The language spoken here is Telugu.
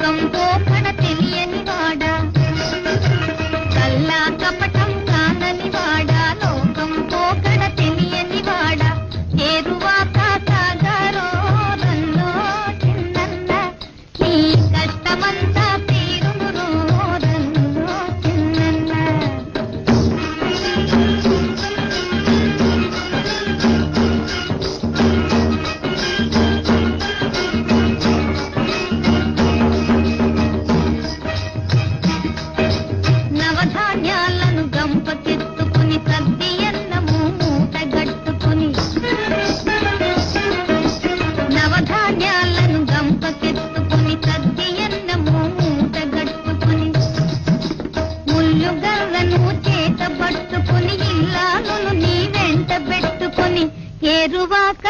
లోకం పోకడ తెలియని వాడా, కల్లా కపటం కానని వాడా, లోకం పోకడ తెలియని వాడా, ఏరువాక సాగరో రన్నో చిన్నన్న, నీ కష్టమంతా తీరును రన్నో చిన్నన్న. నవధాన్యాలను గంపకెత్తుకుని సద్ది అన్నము మూటగట్టుకుని, నవధాన్యాలను గంపకెత్తుకుని సద్ది అన్నము మూటగట్టుకుని, ముళ్ళు గర్రను చేత పట్టుకుని ఇల్లాలను నీ వెంట పెట్టుకుని, ఏరువాక